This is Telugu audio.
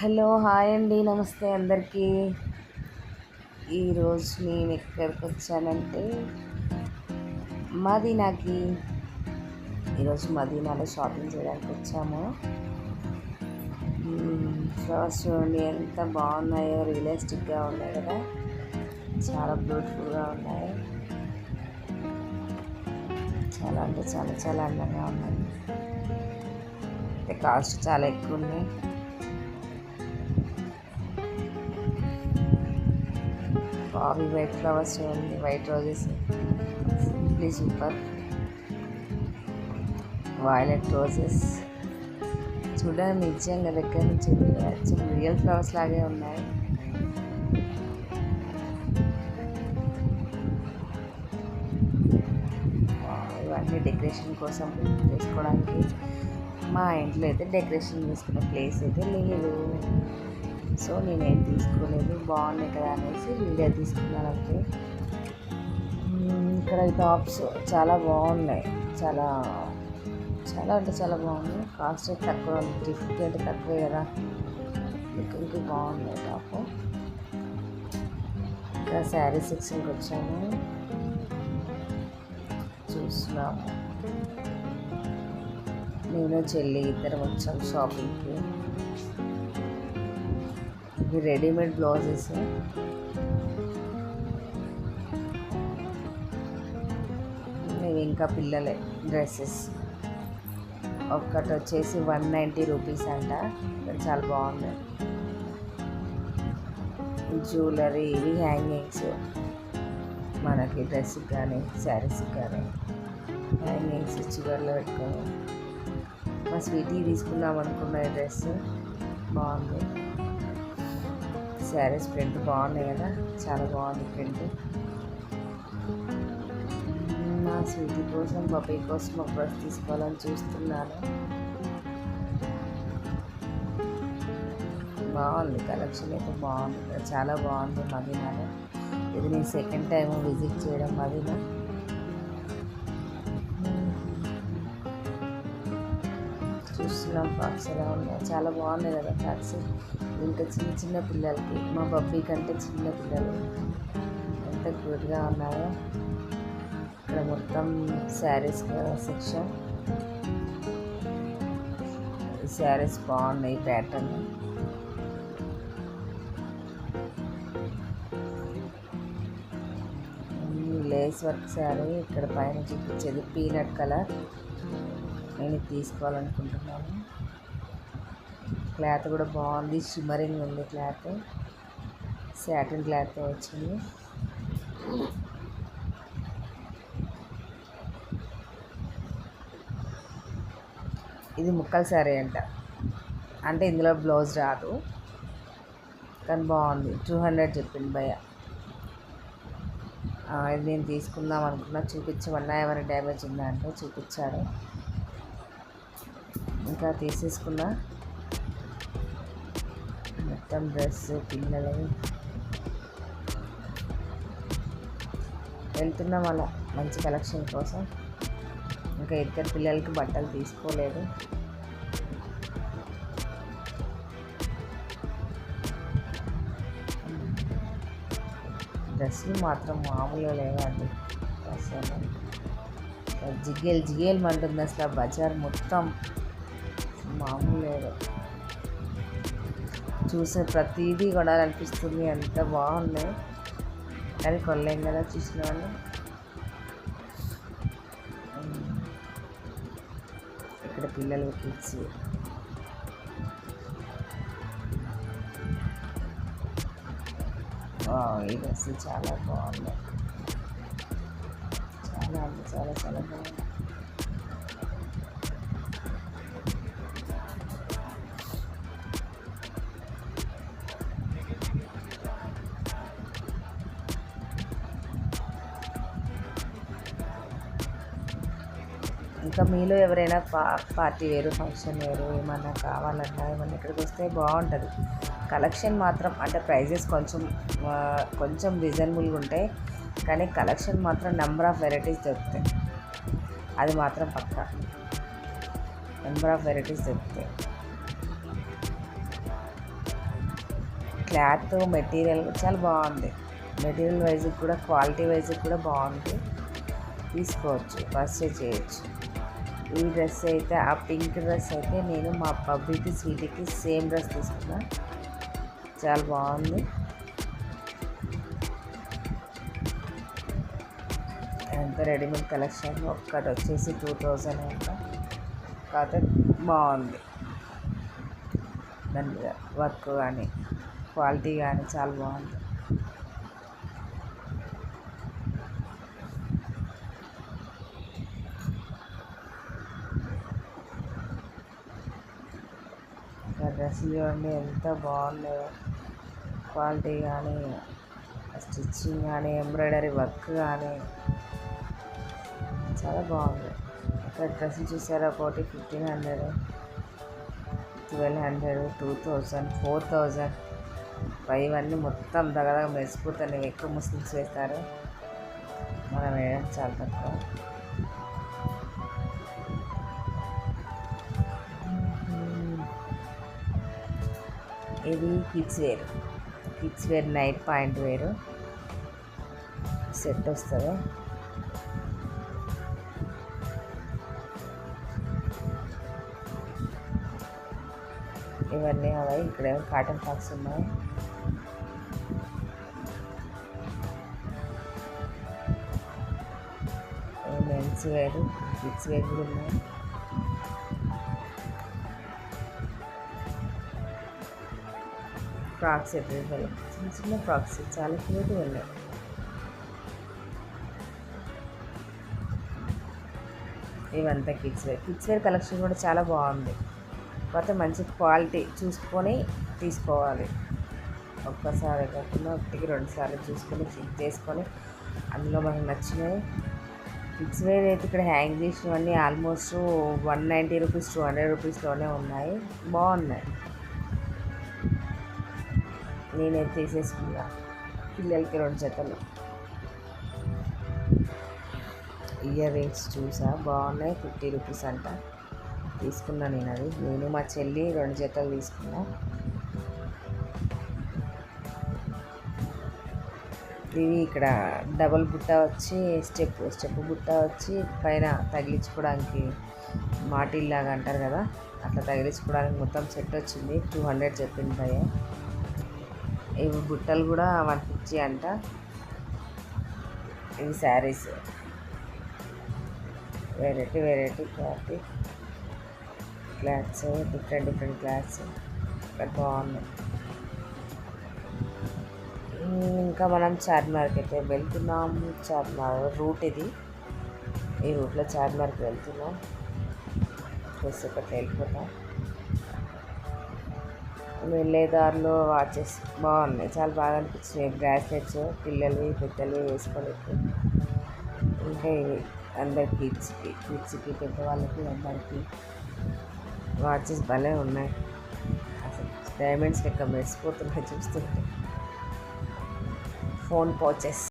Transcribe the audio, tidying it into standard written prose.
హలో హాయ్ అండి, నమస్తే అందరికీ. ఈరోజు నేను ఎక్కడికి వచ్చానంటే మదీనాకి. ఈరోజు మదీనాలో షాపింగ్ చేయడానికి వచ్చాము. ఫ్లవర్స్ చూడండి ఎంత బాగున్నాయో, రియలిస్టిక్గా ఉన్నాయి కదా, చాలా బ్యూటిఫుల్గా ఉన్నాయి. చాలా అంటే చాలా చాలా అందంగా ఉన్నాయి. కాస్ట్ చాలా ఎక్కువ ఉన్నాయి. అవి వైట్ ఫ్లవర్స్ చూడండి, white roses simply super. Violet roses చూడడానికి నిజంగా దగ్గర నుంచి రియల్ ఫ్లవర్స్ లాగే ఉన్నాయి. ఇవన్నీ డెకరేషన్ కోసం చేసుకోవడానికి. మా ఇంట్లో అయితే డెకరేషన్ చేసుకునే ప్లేస్ అయితే లేదు, సో నేనేం తీసుకోలేదు. బాగున్నాయి కదా అనేసి వీడియో తీసుకున్నాను అంతే. ఇక్కడ ఈ టాప్స్ చాలా బాగున్నాయి, చాలా చాలా అంటే చాలా బాగున్నాయి. కాస్ట్ అయితే తక్కువ, 350 అంటే తక్కువే కదా. ఇంకా బాగున్నాయి టాప్. ఇంకా శారీ సెక్షన్కి వచ్చాము, చూస్తున్నాము. నేను చెల్లి ఇద్దరం వచ్చాము షాపింగ్కి. ఇవి రెడీమేడ్ బ్లౌజెస్. ఇవి ఇంకా పిల్లలే డ్రెస్సెస్. ఒక్కటి వచ్చేసి 190 రూపీస్ అంట. చాలా బాగున్నాయి. జ్యువెలరీ, ఇవి హ్యాంగింగ్స్, మనకి డ్రెస్కి కానీ శారీస్కి కానీ హ్యాంగింగ్స్ చివర్లో పెట్టుకొని. మా స్వీటీ తీసుకుందాం అనుకున్న డ్రెస్ బాగుంది. శారీస్ ప్రింట్ బాగున్నాయి కదా, చాలా బాగుంది ప్రింట్. మా స్వీటీ కోసం, బబ్బీ కోసం ఒక డ్రెస్ తీసుకోవాలని చూస్తున్నాను. బాగుంది, కలెక్షన్ అయితే బాగుంది, చాలా బాగుంది మదీనాలో. ఇది నేను సెకండ్ టైం విజిట్ చేయడం మదీనా. చూస్తున్నాం ఫ్రాక్స్ ఎలా ఉన్నాయి, చాలా బాగున్నాయి కదా ఫ్రాక్స్. ఇంకా చిన్న చిన్న పిల్లలకి, మా బబ్బీ కంటే చిన్న పిల్లలు ఎంత క్యూట్గా ఉన్నాయో. ఇక్కడ మొత్తం శారీస్ సెక్షన్. శారీస్ బాగున్నాయి, ప్యాటర్న్. లేస్ వర్క్ శారీ ఇక్కడ పైన చూపించేది పీనట్ కలర్. నేను తీసుకోవాలనుకుంటున్నాను. క్లాత్ కూడా బాగుంది, షిమ్మరింగ్ ఉంది క్లాత్. సాటిన్ క్లాత్ వచ్చింది. ఇది ముక్కల శారీ అంట, అంటే ఇందులో బ్లౌజ్ రాదు, కానీ బాగుంది. 200 చెప్పింది భయ్య. ఇది నేను తీసుకుందాం అనుకున్నా, చూపించమన్నా ఏమైనా డ్యామేజ్ ఉందా అంటే చూపించాడు. ఇంకా తీసేసుకున్నా. మొత్తం డ్రెస్ పిల్లలవి. వెళ్తున్నాం అలా మంచి కలెక్షన్ కోసం. ఇంకా ఇద్దరు పిల్లలకి బట్టలు తీసుకోలేదు. డ్రెస్సులు మాత్రం మామూలుగా లేవండి అసలు. జిగేల్ జిగేల్ మంటుంది అసలు. బజార్ మొత్తం మామూలు లేదు. చూసే ప్రతిదీ కొనాలనిపిస్తుంది, ఎంత బాగున్నాయి. కానీ కొనలేం కదా చూసిన వాళ్ళు. ఇక్కడ పిల్లలు కిడ్స్. ఈ డ్రెస్ చాలా బాగున్నాయి, చాలా అంటే చాలా చాలా బాగుంది. ఇంకా మీలో ఎవరైనా పార్టీ వేరు, ఫంక్షన్ వేరు ఏమన్నా కావాలన్నా ఏమన్నా ఇక్కడికి వస్తే బాగుంటుంది. కలెక్షన్ మాత్రం అంటే ప్రైజెస్ కొంచెం రీజనబుల్గా ఉంటాయి, కానీ కలెక్షన్ మాత్రం నెంబర్ ఆఫ్ వెరైటీస్ దొరుకుతాయి. అది మాత్రం పక్కా. నెంబర్ ఆఫ్ వెరైటీస్ దొరుకుతాయి. క్లాత్ మెటీరియల్ చాలా బాగుంది. మెటీరియల్ వైజ్ కూడా క్వాలిటీ వైజ్ కూడా బాగుంది. తీసుకోవచ్చు, పర్చేజ్ చేయొచ్చు. ఈ డ్రెస్ అయితే ఆ పింక్ డ్రెస్ అయితే నేను మా పబ్బీకి స్వీటీకి సేమ్ డ్రెస్ తీసుకున్నా. చాలా బాగుంది. ఎంత రెడీమేడ్ కలెక్షన్ ఒక్కటి వచ్చేసి 2000 అంట. కాకపోతే బాగుంది. దాని వర్క్ కానీ క్వాలిటీ కానీ చాలా బాగుంది. డ్రెస్సులు చూడండి ఎంత బాగున్నాయో. క్వాలిటీ కానీ స్టిచ్చింగ్ కానీ ఎంబ్రాయిడరీ వర్క్ కానీ చాలా బాగుంది. ఇక్కడ డ్రెస్సులు చూసారా, ఒకటి 1500, 1200, 2000, 4000. ఇవన్నీ మొత్తం దగ్గర మెరిసిపోతాయి. ఎక్కువ ముస్లిమ్స్ వేస్తారు, మనం వేయడం చాలా తక్కువ. ఇది కిడ్స్ వేర్ నైట్ పాయింట్ వేరు సెట్ వస్తుంది. ఇవన్నీ అవి ఇక్కడ కాటన్ ఫ్రాక్స్ ఉన్నాయి. మెన్స్ వేరు కిడ్స్ వేర్ కూడా ఉన్నాయి. ఫ్రాక్స్ అయితే చిన్న చిన్న ఫ్రాక్స్ చాలా క్యూట్గా ఉన్నాయి. ఇవంతా కిడ్స్ వేర్ కలెక్షన్ కూడా చాలా బాగుంది. కాకపోతే మంచి క్వాలిటీ చూసుకొని తీసుకోవాలి. ఒక్కసారి కాకుండా 1-2 సార్లు చూసుకొని చెక్ చేసుకొని అందులో మనకు నచ్చినవి. కిడ్స్ వేర్ అయితే ఇక్కడ హ్యాంగ్ చేసినవన్నీ ఆల్మోస్ట్ 190 రూపీస్ 200 రూపీస్లోనే ఉన్నాయి. బాగున్నాయి. నేనైతే తీసేసుకున్నా. పిల్లలకి 2 జతలు ఇయర్ రింగ్స్ చూసా, బాగున్నాయి. 50 రూపీస్ అంట. తీసుకున్నా నేను మా చెల్లి 2 జతలు తీసుకున్నా. ఇవి ఇక్కడ డబల్ బుట్ట వచ్చి స్టెప్ బుట్ట వచ్చి పైన తగిలించుకోవడానికి మాటిల్లాగా అంటారు కదా, అట్లా తగిలించుకోవడానికి మొత్తం సెట్ వచ్చింది. 200 చెప్పింది భయ్య. ఇవి బుట్టలు కూడా 150 అంట. ఇవి saris variety clothes different clothes బాగున్నాయి. ఇంకా మనం చార్మినార్కి అయితే వెళ్తున్నాము. చార్మినార్ రూట్ ఇది. ఈ రూట్లో చార్మినార్కి వెళ్తున్నాం. కొద్దిసేపట్లో వెళ్ళిపోతాం. వెళ్ళే దారిలో వాచెస్ బాగున్నాయి, చాలా బాగా అనిపించినాయి. బ్రాస్లెట్స్ పిల్లలు పెద్దలు వేసుకోలేదు. ఇంకా ఇవి అందరు కిడ్స్కి పెద్దవాళ్ళకి అందరికీ వాచెస్ భలే ఉన్నాయి. అసలు డైమండ్స్ లెక్క మెరిసిపోతున్నాయి చూస్తుంటే. Phone pouches